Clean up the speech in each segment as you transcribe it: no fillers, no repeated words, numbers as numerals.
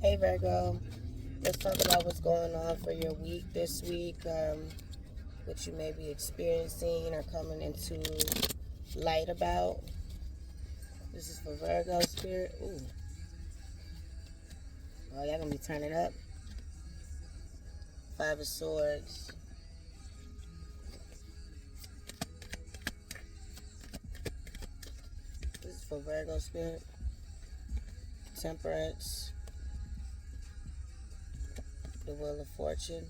Hey Virgo, let's talk about what's going on for your week this week, what you may be experiencing or coming into light about. This is for Virgo spirit. Ooh, oh, y'all gonna be turning up. Five of Swords. This is for Virgo spirit. Temperance. The Wheel of Fortune.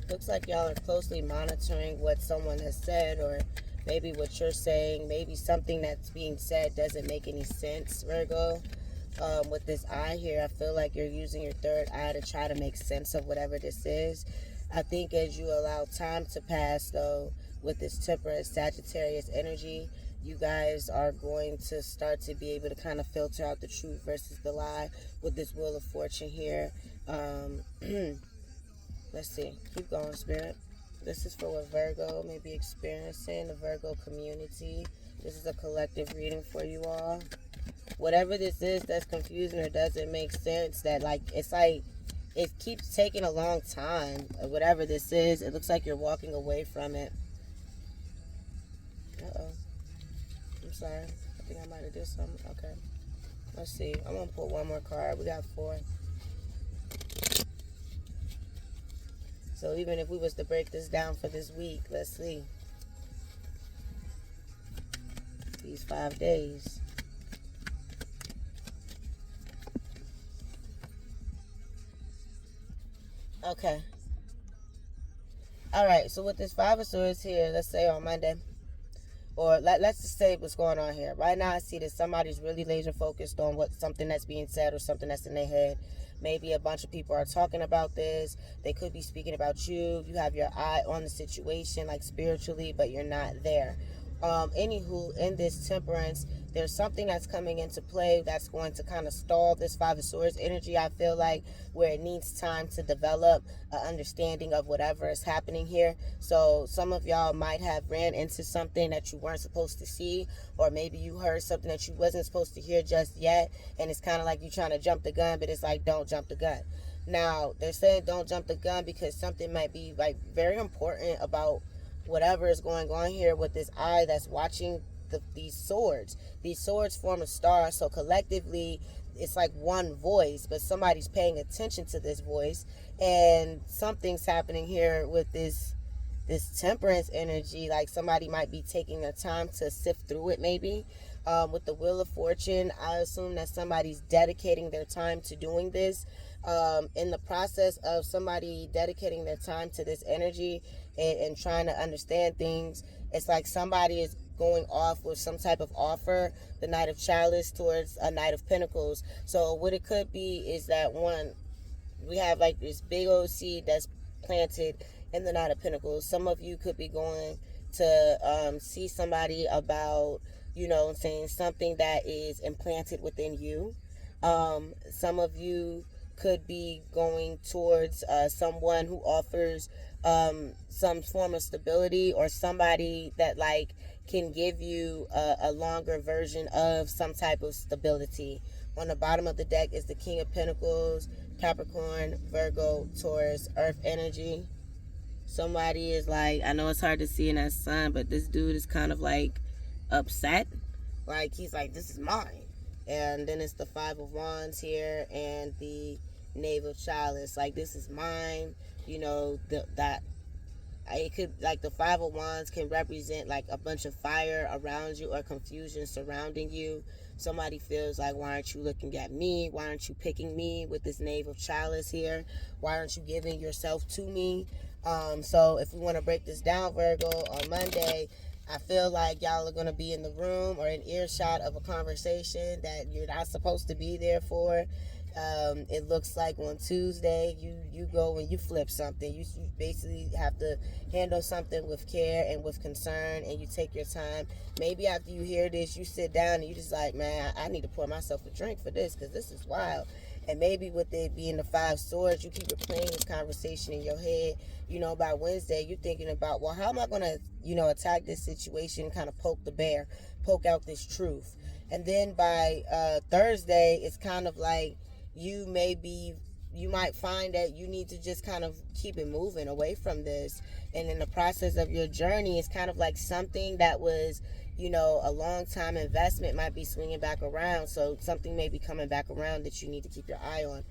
Looks like y'all are closely monitoring what someone has said, or maybe what you're saying. Maybe something that's being said doesn't make any sense, Virgo. With this eye here, I feel like you're using your third eye to try to make sense of whatever this is. I think as you allow time to pass, though, with this temperate Sagittarius energy, you guys are going to start to be able to kind of filter out the truth versus the lie with this Wheel of Fortune here. Let's see. Keep going, Spirit. This is for what Virgo may be experiencing, the Virgo community. This is a collective reading for you all. Whatever this is that's confusing or doesn't make sense, that it's like it keeps taking a long time. Whatever this is, it looks like you're walking away from it. Uh-oh. I'm sorry. I think I might have did something. Okay. Let's see. I'm going to pull one more card. We got 4. So even if we was to break this down for this week, let's see. These 5 days. Okay. All right. So with this 5 of Swords here, let's say on Monday, or let's just say what's going on here. Right now, I see that somebody's really laser focused on something that's being said or something that's in their head. Maybe a bunch of people are talking about this. They could be speaking about you. You have your eye on the situation, like spiritually, but you're not there. Anywho, in this temperance, there's something that's coming into play that's going to kind of stall this 5 of Swords energy, I feel like, where it needs time to develop an understanding of whatever is happening here. So some of y'all might have ran into something that you weren't supposed to see, or maybe you heard something that you wasn't supposed to hear just yet, and it's kind of like you trying to jump the gun, but it's like, don't jump the gun. Now, they're saying don't jump the gun because something might be like very important about whatever is going on here with this eye that's watching these swords. These swords form a star, so collectively it's like one voice, but somebody's paying attention to this voice, and something's happening here with this temperance energy. Like somebody might be taking their time to sift through it, maybe. With the Wheel of Fortune, I assume that somebody's dedicating their time to doing this. In the process of somebody dedicating their time to this energy and trying to understand things, it's like somebody is going off with some type of offer, the Knight of Chalice towards a Knight of Pentacles. So what it could be is that, one, we have like this big old seed that's planted in the Knight of Pentacles. Some of you could be going to see somebody about, saying something that is implanted within you. Some of you could be going towards someone who offers some form of stability, or somebody that can give you a longer version of some type of stability. On the bottom of the deck is the King of Pentacles, Capricorn, Virgo, Taurus, Earth energy. Somebody is like, I know it's hard to see in that sun, but this dude is kind of like upset. Like he's like, this is mine. And then it's the 5 of Wands here and the Knave of Chalice. Like, this is mine. That it could, like, the 5 of Wands can represent like a bunch of fire around you or confusion surrounding you. Somebody feels like, why aren't you looking at me? Why aren't you picking me with this Knave of Chalice here? Why aren't you giving yourself to me? So if we want to break this down, Virgo, on Monday, I feel like y'all are going to be in the room or in earshot of a conversation that you're not supposed to be there for. It looks like on Tuesday you go and you flip something. You basically have to handle something with care and with concern, and you take your time. Maybe after you hear this, you sit down and you just like, man, I need to pour myself a drink for this, because this is wild. And maybe with it being the 5 swords, you keep replaying this conversation in your head. By Wednesday, you're thinking about, well, how am I going to, attack this situation, kind of poke the bear, poke out this truth. And then by Thursday, it's kind of like you might find that you need to just kind of keep it moving away from this. And in the process of your journey, it's kind of like something that was, a long time investment might be swinging back around. So something may be coming back around that you need to keep your eye on.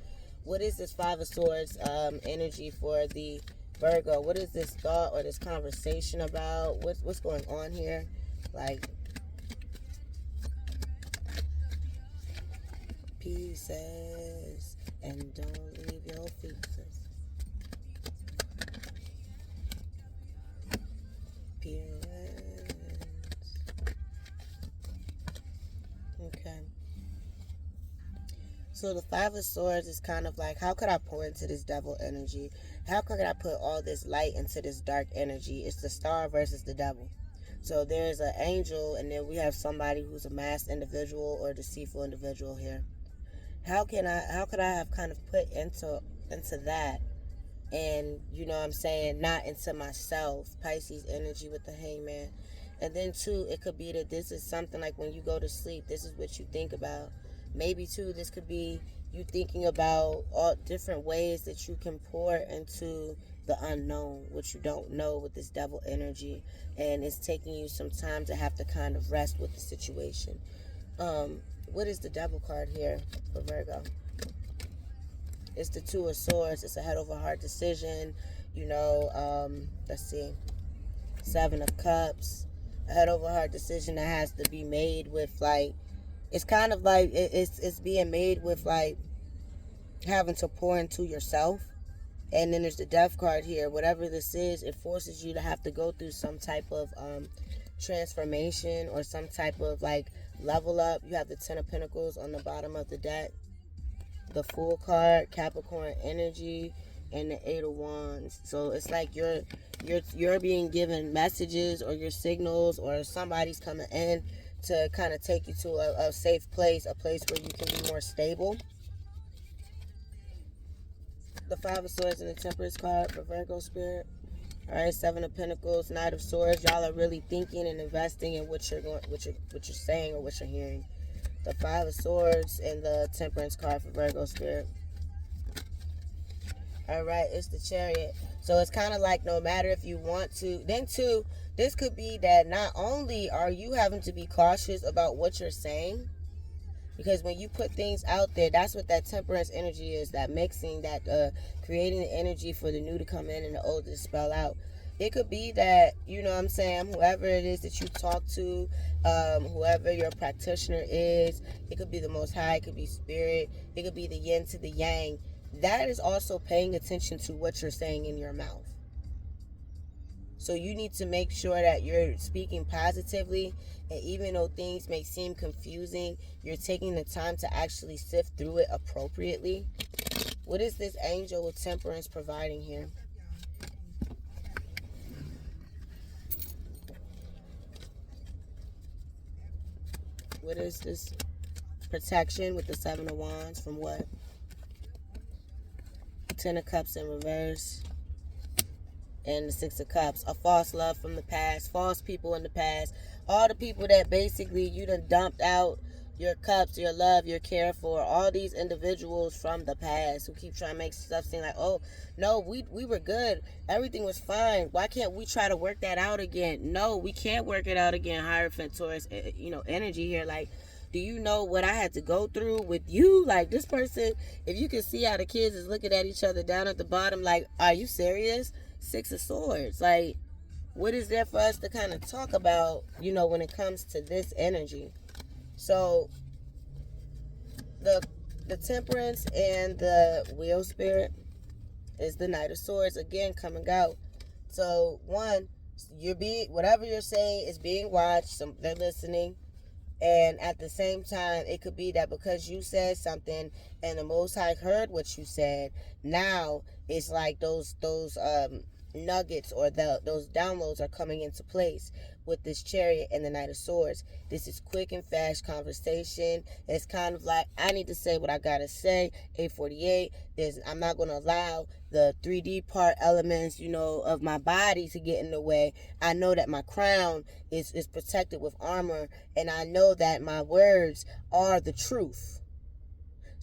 What is this 5 of Swords energy for the Virgo? What is this thought or this conversation about? What's going on here? Like, pieces, and don't leave your pieces. Parents. Okay. So the 5 of Swords is kind of like, how could I pour into this devil energy? How could I put all this light into this dark energy? It's the star versus the devil. So there's an angel, and then we have somebody who's a masked individual or deceitful individual here. How could I have kind of put into that, and not into myself? Pisces energy with the Hangman. And then too, it could be that this is something like when you go to sleep, this is what you think about. Maybe too, this could be you thinking about all different ways that you can pour into the unknown, what you don't know, with this devil energy, and it's taking you some time to have to kind of rest with the situation. What is the devil card here for Virgo? It's the 2 of Swords. It's a head over heart decision. Let's see. 7 of Cups. A head over heart decision that has to be made with, like, it's kind of like it's being made with, like, having to pour into yourself. And then there's the Death card here. Whatever this is, it forces you to have to go through some type of transformation or some type of, like, level up. You have the 10 of Pentacles on the bottom of the deck. The Fool card, Capricorn energy, and the 8 of Wands. So it's like you're being given messages or your signals, or somebody's coming in to kind of take you to a safe place, a place where you can be more stable. The 5 of Swords and the Temperance card for Virgo spirit. All right, 7 of Pentacles, Knight of Swords. Y'all are really thinking and investing in what you're saying or what you're hearing. The 5 of Swords and the Temperance card for Virgo spirit. All right, it's the Chariot. So it's kind of like, no matter if you want to. Then too, this could be that not only are you having to be cautious about what you're saying, because when you put things out there, that's what that Temperance energy is, that mixing, that creating the energy for the new to come in and the old to spell out. It could be that, whoever it is that you talk to, whoever your practitioner is, it could be the Most High, it could be Spirit, it could be the yin to the yang. That is also paying attention to what you're saying in your mouth. So you need to make sure that you're speaking positively, and even though things may seem confusing, you're taking the time to actually sift through it appropriately. What is this angel with Temperance providing here? What is this protection with the 7 of Wands from what? 10 of Cups in reverse. And the 6 of Cups. A false love from the past. False people in the past. All the people that basically you done dumped out your cups, your love, your care for. All these individuals from the past who keep trying to make stuff seem like, oh, no, we were good. Everything was fine. Why can't we try to work that out again? No, we can't work it out again. Hierophant, Taurus, energy here. Like, do you know what I had to go through with you? Like, this person, if you can see how the kids is looking at each other down at the bottom, like, are you serious? 6 of Swords. Like, what is there for us to kind of talk about, when it comes to this energy? So, the Temperance and the Wheel spirit is the Knight of Swords, again, coming out. So, one, whatever you're saying is being watched. They're listening. And at the same time, it could be that because you said something and the Most High heard what you said, now it's like those nuggets or those downloads are coming into place. with this Chariot and the Knight of Swords. This is quick and fast conversation. It's kind of like, I need to say what I gotta say. 848. I'm not gonna allow the 3D part elements, of my body to get in the way. I know that my crown is protected with armor, and I know that my words are the truth.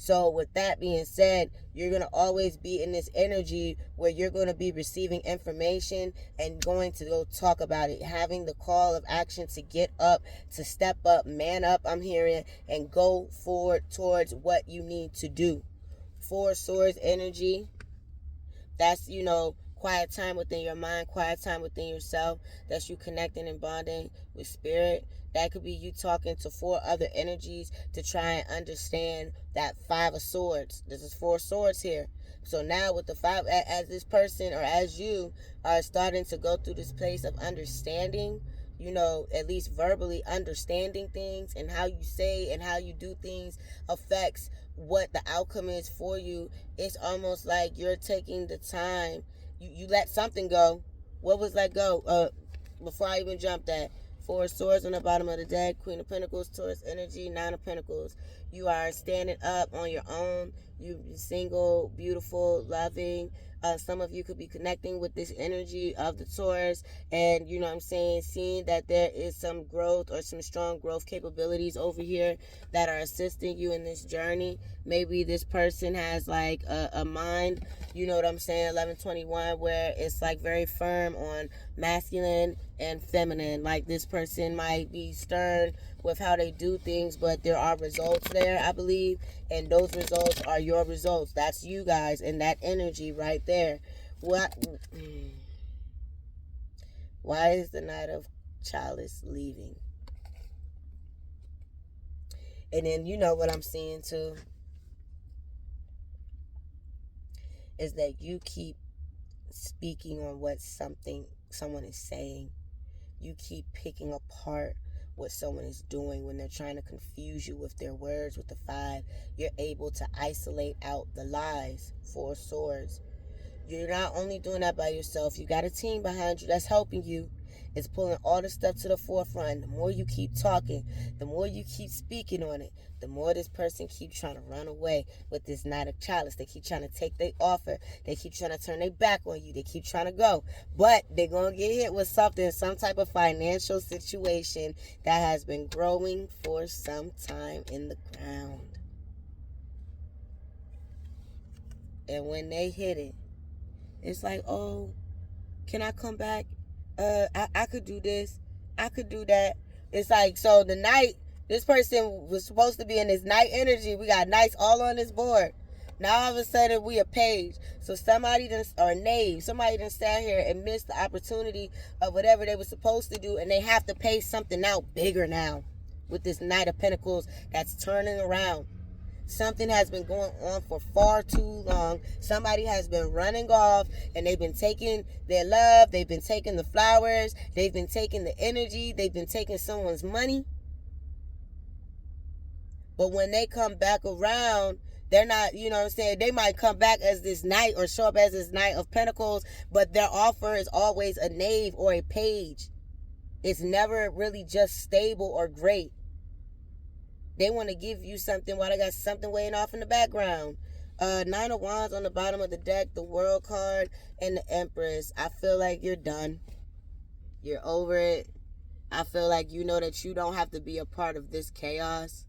So with that being said, you're going to always be in this energy where you're going to be receiving information and going to go talk about it, having the call of action to get up, to step up, man up, I'm hearing, and go forward towards what you need to do. 4 Swords energy, that's, quiet time within your mind, quiet time within yourself. That's you connecting and bonding with spirit. That could be you talking to 4 other energies to try and understand that 5 of Swords. This is 4 Swords here. So now with the 5, as this person or as you are starting to go through this place of understanding, at least verbally understanding things, and how you say and how you do things affects what the outcome is for you. It's almost like you're taking the time. You let something go. What was let go? Before I even jumped that. 4 Swords on the bottom of the deck. Queen of Pentacles, Taurus energy, 9 of Pentacles. You are standing up on your own. You're single, beautiful, loving. Some of you could be connecting with this energy of the Taurus, and seeing that there is some growth or some strong growth capabilities over here that are assisting you in this journey. Maybe this person has like a mind, 1121, where it's like very firm on masculine and feminine. Like this person might be stern with how they do things, but there are results there, I believe, and those results are your results. That's you guys and that energy right there. Why is the Knight of Chalice leaving? And then what I'm seeing too is that you keep speaking on what someone is saying. You keep picking apart what someone is doing when they're trying to confuse you with their words. With the 5, you're able to isolate out the lies. 4 Swords. You're not only doing that by yourself. You got a team behind you that's helping you. It's pulling all the stuff to the forefront. The more you keep talking, the more you keep speaking on it, the more this person keeps trying to run away with this Knight of Chalice. They keep trying to take their offer. They keep trying to turn their back on you. They keep trying to go. But they're going to get hit with something, some type of financial situation that has been growing for some time in the ground. And when they hit it, it's like, oh, can I come back? I could do this. I could do that. It's like, so the Knight, this person was supposed to be in this Knight energy. We got Knights all on this board. Now all of a sudden we a page. So somebody or knave, somebody done sat here and missed the opportunity of whatever they were supposed to do, and they have to pay something out bigger now with this Knight of Pentacles that's turning around. Something has been going on for far too long. Somebody has been running off, and they've been taking their love. They've been taking the flowers. They've been taking the energy. They've been taking someone's money. But when they come back around, they're not, they might come back as this Knight or show up as this Knight of Pentacles, but their offer is always a knave or a page. It's never really just stable or great. They want to give you something while they got something waiting off in the background. 9 of Wands on the bottom of the deck, the World card, and the Empress. I feel like you're done. You're over it. I feel like you know that you don't have to be a part of this chaos.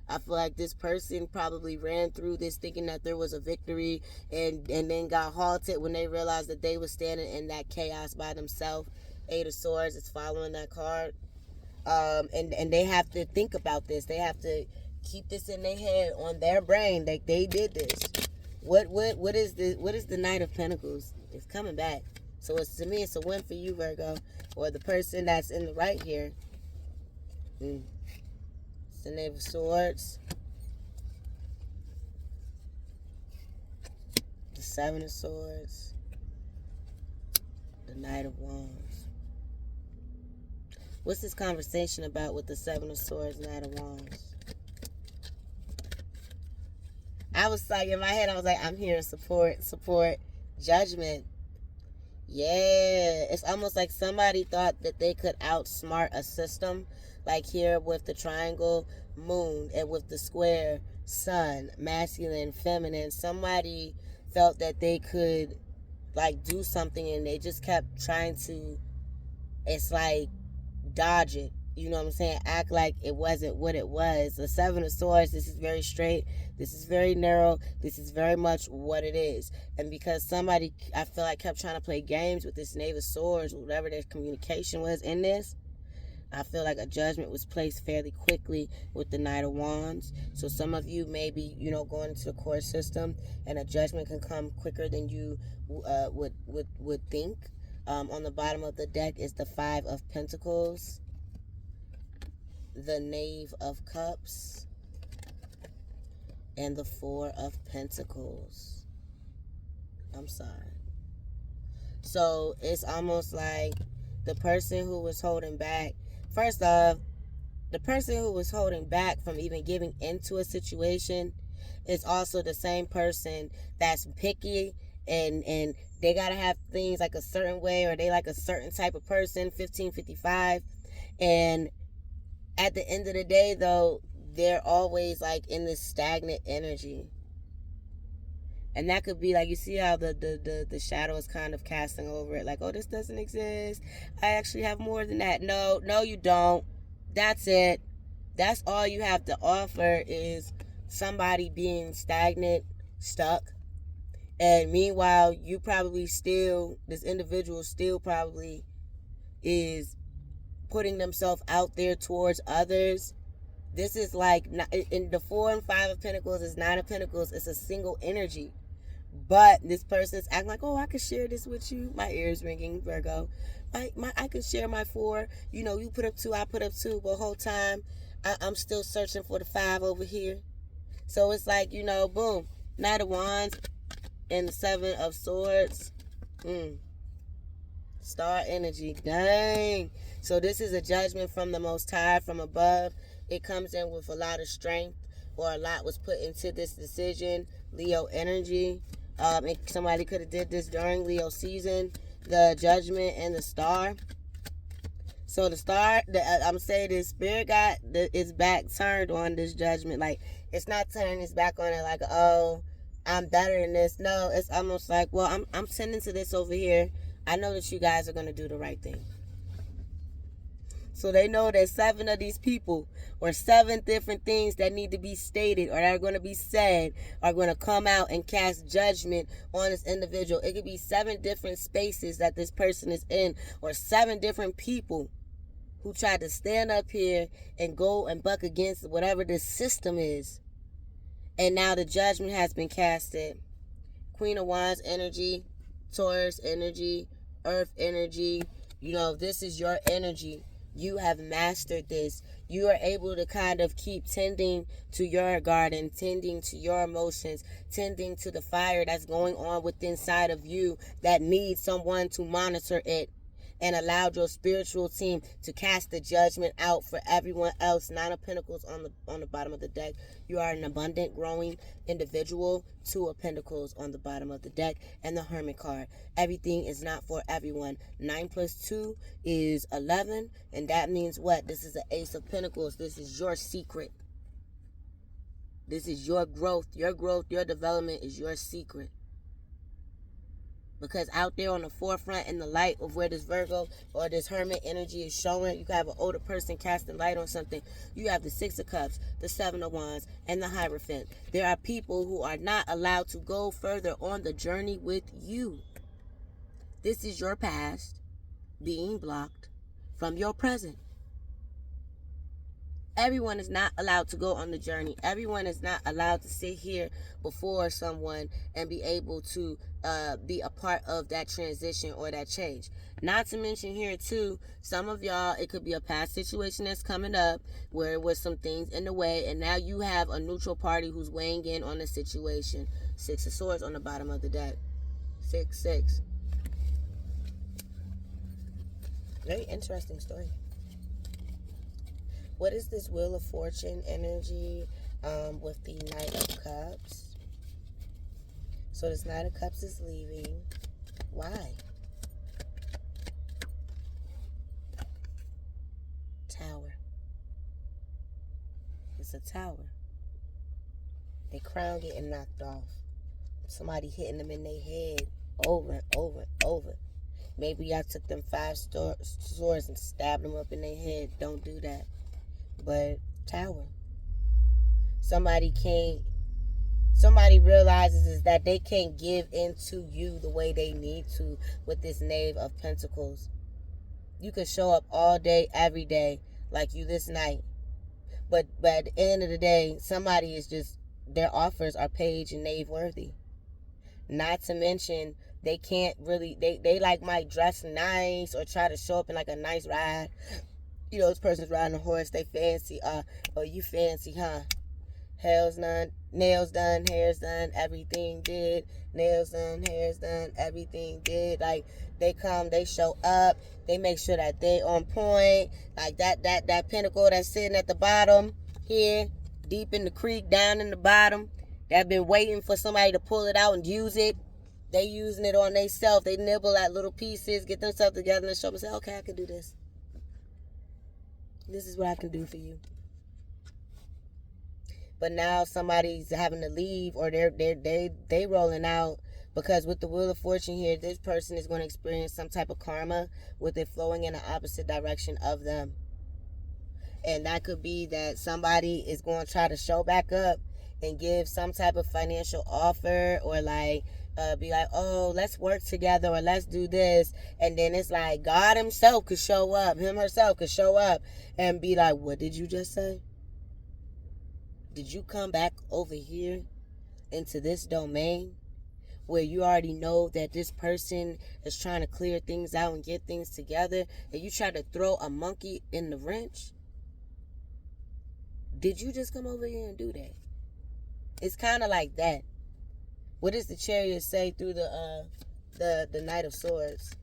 I feel like this person probably ran through this thinking that there was a victory, and then got halted when they realized that they were standing in that chaos by themselves. 8 of Swords is following that card. And they have to think about this. They have to keep this in their head, on their brain, that they did this. What is the Knight of Pentacles? It's coming back. So to me, it's a win for you, Virgo, or the person that's in the right here. It's the Knave of Swords, the 7 of Swords, the Knight of Wands. What's this conversation about with the 7 of Swords, Knight of Wands? I was like, in my head, I was like, I'm hearing support, judgment. Yeah, it's almost like somebody thought that they could outsmart a system. Like here with the triangle moon and with the square sun, masculine, feminine. Somebody felt that they could like do something and they just kept trying to, it's like, dodge it. You know what I'm saying? Act like it wasn't what it was. The Seven of Swords, this is very straight. This is very narrow. This is very much what it is. And because somebody, I feel like, kept trying to play games with this Knave of Swords, whatever their communication was in this, I feel like a judgment was placed fairly quickly with the Knight of Wands. So some of you may be, going into the court system, and a judgment can come quicker than you would think. On the bottom of the deck is the Five of Pentacles, the Knave of Cups, and the Four of Pentacles. I'm sorry. So it's almost like the person who was holding back, first off, the person who was holding back from even giving into a situation is also the same person that's picky and they gotta have things like a certain way, or they like a certain type of person, 1555. And at the end of the day, though, they're always like in this stagnant energy. And that could be like, you see how the shadow is kind of casting over it, like, oh, this doesn't exist, I actually have more than that. No, you don't. That's it. That's all you have to offer, is somebody being stagnant, stuck. And meanwhile, you probably still, this individual still probably is putting themselves out there towards others. This is like, in the Four and Five of Pentacles is Nine of Pentacles. It's a single energy. But this person's acting like, oh, I could share this with you. My ears ringing, Virgo. I could share my four. You put up two, I put up two. But the whole time, I'm still searching for the five over here. So it's like, boom. Knight of Wands and the Seven of Swords. Star energy. Dang. So this is a judgment from the Most High, from above. It comes in with a lot of strength, or a lot was put into this decision. Leo energy. Somebody could have did this during Leo season. The Judgment and the Star. So the Star, I'm saying this, Spirit got its back turned on this judgment. Like, it's not turning its back on it like, oh, I'm better than this. No, it's almost like, well, I'm sending to this over here. I know that you guys are going to do the right thing. So they know that 7 of these people, or 7 different things that need to be stated or that are going to be said, are going to come out and cast judgment on this individual. It could be 7 different spaces that this person is in, or 7 different people who tried to stand up here and go and buck against whatever this system is. And now the judgment has been casted. Queen of Wands energy, Taurus energy, Earth energy. This is your energy. You have mastered this. You are able to kind of keep tending to your garden, tending to your emotions, tending to the fire that's going on within inside of you that needs someone to monitor it, and allowed your spiritual team to cast the judgment out for everyone else. 9 of Pentacles on the bottom of the deck. You are an abundant, growing individual. 2 of Pentacles on the bottom of the deck, and the Hermit card. Everything is not for everyone. 9 plus 2 is 11, and that means what? This is the Ace of Pentacles. This is your secret. This is your growth. Your growth, your development is your secret. Because out there on the forefront in the light of where this Virgo or this Hermit energy is showing, you can have an older person casting light on something. You have the 6 of Cups, the 7 of Wands, and the Hierophant. There are people who are not allowed to go further on the journey with you. This is your past being blocked from your present. Everyone is not allowed to go on the journey. Everyone is not allowed to sit here before someone and be able to be a part of that transition or that change. Not to mention here too, some of y'all, it could be a past situation that's coming up where it was some things in the way, and now you have a neutral party who's weighing in on the situation. 6 of Swords on the bottom of the deck. 6. Very interesting story. What is this Wheel of Fortune energy with the Knight of Cups? So this Knight of Cups is leaving. Why? It's a tower. Their crown getting knocked off. Somebody hitting them in their head over and over and over. Maybe y'all took them 5 swords and stabbed them up in their head. Don't do that. But tower. Somebody realizes is that they can't give into you the way they need to with this Knave of Pentacles. You can show up all day, every day, like you this night. But at the end of the day, somebody is just, their offers are page and knave worthy. Not to mention, they can't really, they like might dress nice or try to show up in like a nice ride. You know, this person's riding a horse, they fancy. Oh, you fancy, huh? Hair's done, nails done, hair's done, everything did. Nails done, hair's done, everything did. Like, they come, they show up, they make sure that they on point. Like that pinnacle that's sitting at the bottom here, deep in the creek, down in the bottom, that been waiting for somebody to pull it out and use it. They using it on themselves. They nibble at little pieces, get themselves together and show up and say, okay, I can do this. This is what I can do for you. But now somebody's having to leave, or they rolling out, because with the Wheel of Fortune here, this person is going to experience some type of karma with it flowing in the opposite direction of them. And that could be that somebody is going to try to show back up and give some type of financial offer, or like be like, oh, let's work together, or let's do this. And then it's like God himself could show up, him herself could show up and be like, what did you just say? Did you come back over here into this domain where you already know that this person is trying to clear things out and get things together, and you try to throw a monkey in the wrench? Did you just come over here and do that? It's kind of like that. What does the Chariot say through the Knight of Swords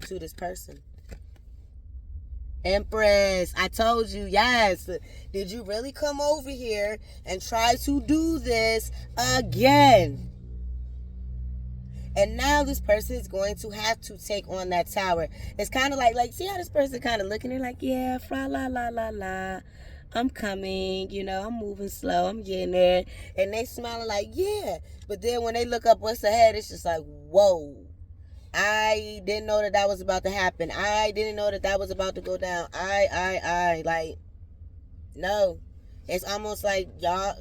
to this person? Empress, I told you, yes. Did you really come over here and try to do this again? And now this person is going to have to take on that tower. It's kind of like, see how this person kind of looking at it like, yeah, fra la la la la. I'm coming, you know, I'm moving slow, I'm getting there. And they smiling like, yeah. But then when they look up what's ahead, it's just like, whoa. I didn't know that was about to happen. I didn't know that was about to go down. Like, no. It's almost like y'all,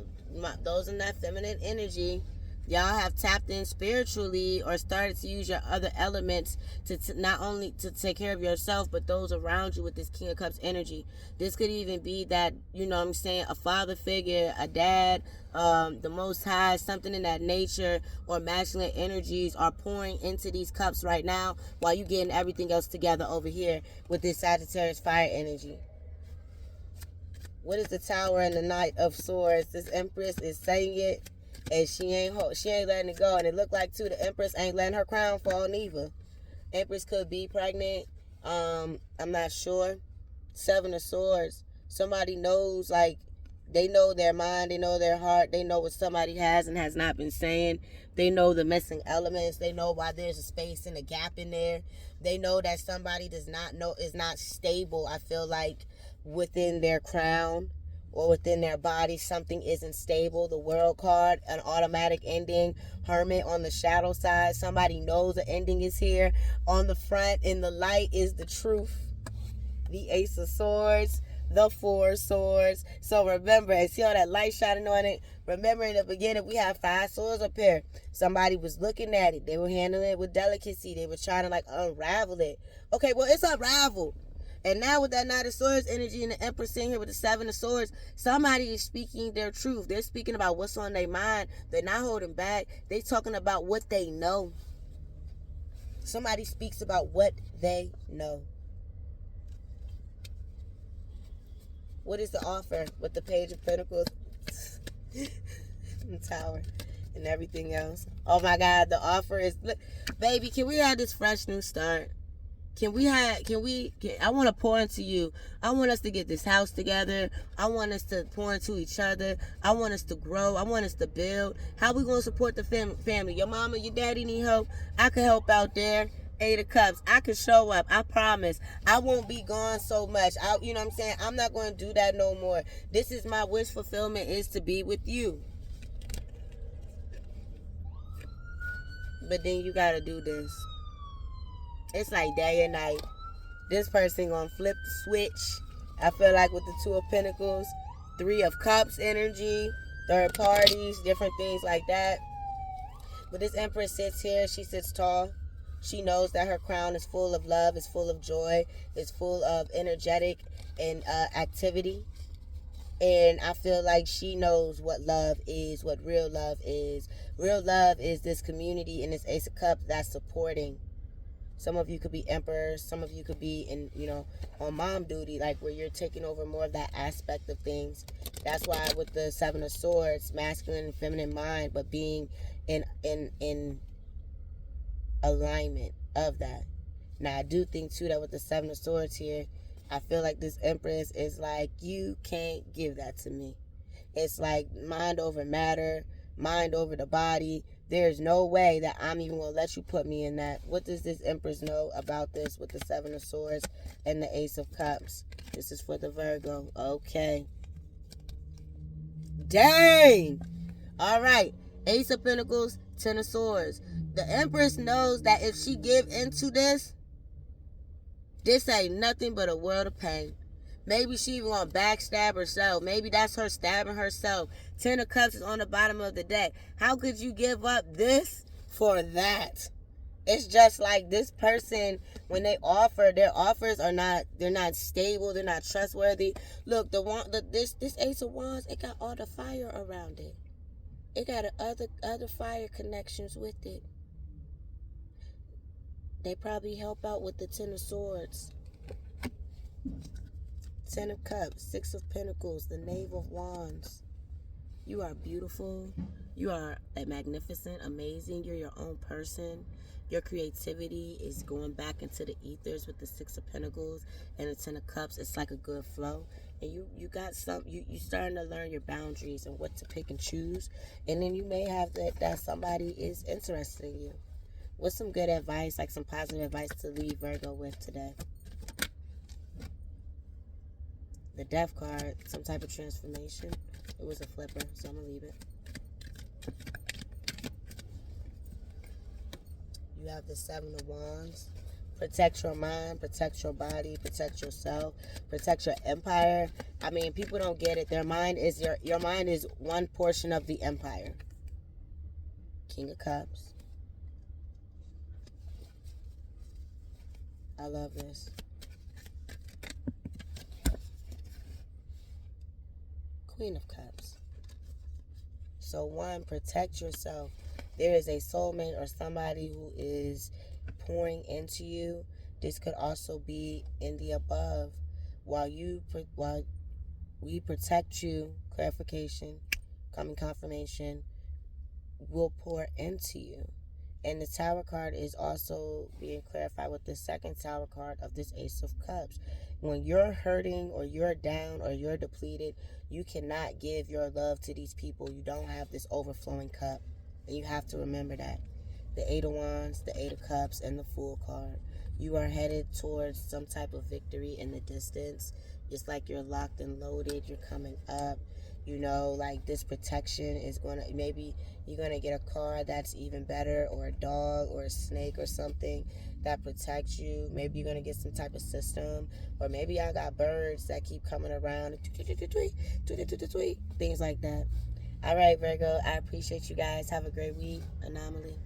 those in that feminine energy, y'all have tapped in spiritually or started to use your other elements to not only to take care of yourself, but those around you with this King of Cups energy. This could even be that, you know what I'm saying, a father figure, a dad, the Most High, something in that nature, or masculine energies are pouring into these cups right now while you getting everything else together over here with this Sagittarius fire energy. What is the Tower and the Knight of Swords? This Empress is saying it, and she ain't letting it go. And it looked like too, the Empress ain't letting her crown fall neither. Empress could be pregnant. I'm not sure. 7 of Swords. Somebody knows, like, they know their mind, they know their heart, they know what somebody has and has not been saying. They know the missing elements. They know why there's a space and a gap in there. They know that somebody is not stable, I feel like, within their crown or within their body. Something isn't stable. The World card, an automatic ending. Hermit on the shadow side. Somebody knows the ending is here. On the front, in the light, is the truth. The Ace of Swords, the 4 of Swords. So remember, and see all that light shining on it? Remember, in the beginning, we had 5 swords up here. Somebody was looking at it. They were handling it with delicacy. They were trying to, like, unravel it. Okay, well, it's unraveled. And now with that Knight of Swords energy and the Empress sitting here with the 7 of Swords, somebody is speaking their truth. They're speaking about what's on their mind. They're not holding back. They're talking about what they know. Somebody speaks about what they know. What is the offer with the Page of Pentacles, the Tower, and everything else? Oh my God, the offer is, look, baby, can we have this fresh new start? I want to pour into you. I want us to get this house together. I want us to pour into each other. I want us to grow. I want us to build. How we going to support the family? Your mama, your daddy need help. I can help out there. Eight of Cups. I can show up. I promise. I won't be gone so much. You know what I'm saying? I'm not going to do that no more. This is my wish fulfillment, is to be with you. But then you got to do this. It's like day and night. This person going to flip the switch. I feel like with the Two of Pentacles, Three of Cups energy, third parties, different things like that. But this Empress sits here. She sits tall. She knows that her crown is full of love, is full of joy, is full of energetic and activity. And I feel like she knows what love is, what real love is. Real love is this community and this Ace of Cups that's supporting. Some of you could be emperors. Some of you could be in, on mom duty, like where you're taking over more of that aspect of things. That's why with the Seven of Swords, masculine and feminine mind, but being in alignment of that. Now, I do think too that with the Seven of Swords here, I feel like this Empress is like, you can't give that to me. It's like mind over matter, mind over the body. There's no way that I'm even going to let you put me in that. What does this Empress know about this with the Seven of Swords and the Ace of Cups? This is for the Virgo. Okay. Dang! All right. Ace of Pentacles, Ten of Swords. The Empress knows that if she give into this ain't nothing but a world of pain. Maybe she even want to backstab herself. Maybe that's her stabbing herself. Ten of Cups is on the bottom of the deck. How could you give up this for that? It's just like this person, when they offer, their offers are not, they're not stable, they're not trustworthy. Look, this Ace of Wands, it got all the fire around it. It got other fire connections with it. They probably help out with the Ten of Swords. Ten of Cups, Six of Pentacles, the Knave of Wands. You are beautiful. You are magnificent, amazing. You're your own person. Your creativity is going back into the ethers with the Six of Pentacles and the Ten of Cups. It's like a good flow. And you got you starting to learn your boundaries and what to pick and choose. And then you may have that somebody is interested in you. What's some good advice, like some positive advice to leave Virgo with today? The Death card, some type of transformation. It was a flipper, so I'm going to leave it. You have the Seven of Wands. Protect your mind, protect your body, protect yourself, protect your empire. I mean, people don't get it. Their mind is your mind is one portion of the empire. King of Cups. I love this. Queen of Cups. So one, protect yourself. There is a soulmate or somebody who is pouring into you. This could also be in the above. While we protect you, clarification, coming confirmation, will pour into you. And the Tower card is also being clarified with the second Tower card of this Ace of Cups. When you're hurting or you're down or you're depleted, you cannot give your love to these people. You don't have this overflowing cup. And you have to remember that. The Eight of Wands, the Eight of Cups, and the Fool card. You are headed towards some type of victory in the distance. It's like you're locked and loaded. You're coming up. Like this protection is maybe you're going to get a car that's even better, or a dog or a snake or something that protects you. Maybe you're going to get some type of system, or maybe I got birds that keep coming around, things like that. All right, Virgo, I appreciate you guys. Have a great week. Anomaly.